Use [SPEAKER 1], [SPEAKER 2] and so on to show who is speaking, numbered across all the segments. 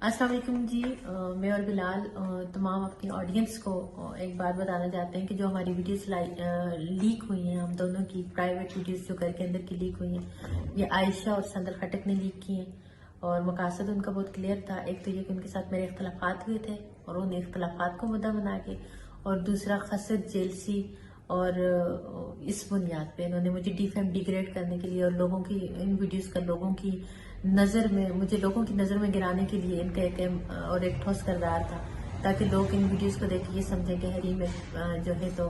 [SPEAKER 1] अस्सलाम वालेकुम जी। मैं और बिलाल तमाम अपनी ऑडियंस को एक बात बताना चाहते हैं कि जो हमारी वीडियोस लीक हुई हैं, हम दोनों की प्राइवेट वीडियोस जो घर के अंदर की लीक हुई हैं, ये आयशा और संदर खटक ने लीक की हैं। और मकसद उनका बहुत क्लियर था। एक तो ये कि उनके साथ मेरे इख्तलाफात हुए थे और उन इख्तलाफात को मुद्दा बना के, और दूसरा खसद जेलसी, और इस बुनियाद पे इन्होंने मुझे डिग्रेड करने के लिए और लोगों की इन वीडियोस का लोगों की नज़र में, मुझे लोगों की नज़र में गिराने के लिए इनका एक ठोस किरदार था, ताकि लोग इन वीडियोस को देख के ये समझें कि हरीम जो है तो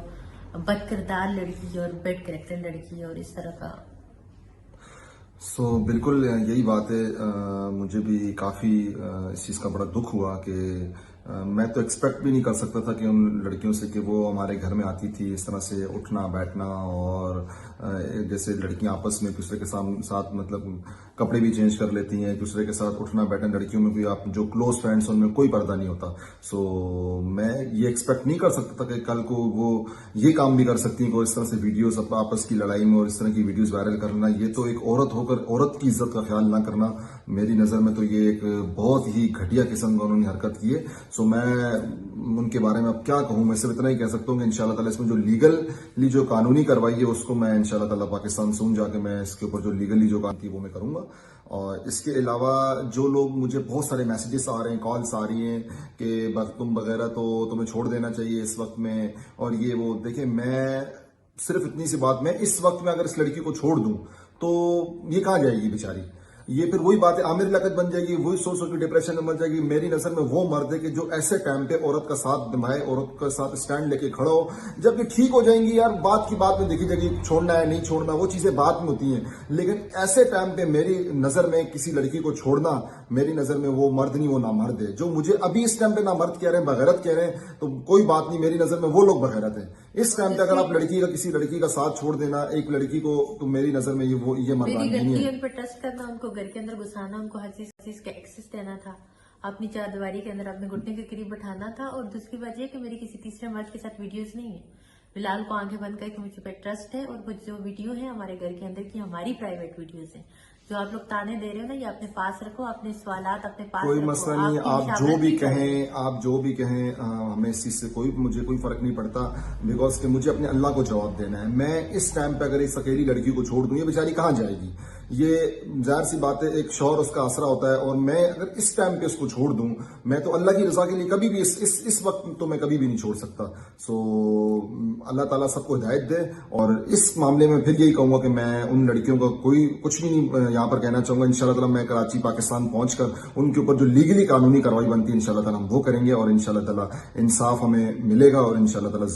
[SPEAKER 1] बद किरदार लड़की और बेड करेक्टर लड़की और इस तरह का।
[SPEAKER 2] बिल्कुल यही बात है। मुझे भी काफ़ी इस चीज़ का बड़ा दुख हुआ कि मैं तो एक्सपेक्ट भी नहीं कर सकता था कि उन लड़कियों से कि वो हमारे घर में आती थी, इस तरह से उठना बैठना, और जैसे लड़कियां आपस में एक दूसरे के साथ मतलब कपड़े भी चेंज कर लेती हैं, एक दूसरे के साथ उठना बैठना, लड़कियों में कोई आप जो क्लोज फ्रेंड्स उनमें कोई पर्दा नहीं होता। मैं ये एक्सपेक्ट नहीं कर सकता था कि कल को वो ये काम भी कर सकती हैं कि इस तरह से वीडियोस आपस की लड़ाई में और इस तरह की वीडियोस वायरल करना। ये तो एक औरत होकर औरत की इज्जत का ख्याल ना करना, मेरी नज़र में तो ये एक बहुत ही घटिया किस्म का उन्होंने हरकत की है। मैं उनके बारे में अब क्या कहूं, मैं सिर्फ इतना ही कह सकता हूं कि इंशाल्लाह ताला इसमें जो कानूनी कार्रवाई है उसको मैं इंशाल्लाह ताला पाकिस्तान से जाके मैं इसके ऊपर जो लीगली जो काम थी वो मैं करूंगा। और इसके अलावा जो लोग, मुझे बहुत सारे मैसेजेस आ रहे हैं, कॉल्स आ रही हैं कि तुम वगैरह तो तुम्हें छोड़ देना चाहिए इस वक्त में, और ये वो। देखिए, मैं सिर्फ इतनी सी बात, मैं इस वक्त में अगर इस लड़की को छोड़ दूं तो ये कहाँ जाएगी बेचारी? ये फिर वही बात है, आमिर लियाकत बन जाएगी, वही सोच सोच के डिप्रेशन में मर जाएगी। मेरी नजर में वो मर्द है कि जो ऐसे टाइम पे औरत का साथ निभाए, औरत का साथ स्टैंड लेके खड़ा हो। जब ये ठीक हो जाएंगी यार, बात की बात में देखी जाएगी, छोड़ना है नहीं छोड़ना, वो चीजें बात में होती हैं। लेकिन ऐसे टाइम पे मेरी नजर में किसी लड़की को छोड़ना, मेरी नजर में वो मर्द नहीं, वो नामर्द है। जो मुझे अभी इस टाइम पे नामर्द कह रहे हैं, बगैरत कह रहे हैं, तो कोई बात नहीं, मेरी नजर में वो लोग बगैरत है। इस टाइम पे अगर आप किसी लड़की का साथ छोड़ देना, एक लड़की को, तो मेरी नजर में ये मर्दानगी नहीं है।
[SPEAKER 1] उन पर ट्रस्ट करना, उनको घर के अंदर घुसाना, उनको हर चीज का एक्सेस देना था, अपनी चारदीवारी के अंदर अपने घुटने के करीब बैठाना था। और दूसरी वजह कि मेरी किसी तीसरे मर्द के साथ वीडियोस नहीं है। बिलाल को आंखें बंद करके मुझे पे ट्रस्ट है, और वो जो वीडियो है हमारे घर के अंदर की हमारी प्राइवेट वीडियोस है। जो आप लोग ताने दे रहे हो ना, ये अपने पास रखो, अपने सवालात अपने पास
[SPEAKER 2] कोई
[SPEAKER 1] रखो।
[SPEAKER 2] मसला नहीं, आप जो भी कहें, हमें इस चीज से मुझे कोई फर्क नहीं पड़ता, बिकॉज कि मुझे अपने अल्लाह को जवाब देना है। मैं इस टाइम पे अगर इस अकेली लड़की को छोड़ दूं, ये बेचारी कहाँ जाएगी? ये जाहिर सी बात है, एक शौहर उसका आसरा होता है, और मैं अगर इस टाइम पे उसको छोड़ दूं, मैं तो अल्लाह की रजा के लिए कभी भी इस वक्त तो मैं कभी भी नहीं छोड़ सकता। अल्लाह ताला सबको हिदायत दे। और इस मामले में फिर यही कहूंगा कि मैं उन लड़कियों का कोई कुछ भी नहीं यहाँ पर कहना चाहूंगा। इंशाल्लाह ताला मैं कराची पाकिस्तान पहुंचकर उनके ऊपर जो लीगली कानूनी कार्रवाई बनती है इंशाल्लाह ताला हम वो करेंगे, और इंशाल्लाह ताला इंसाफ हमें मिलेगा, और इंशाल्लाह ताला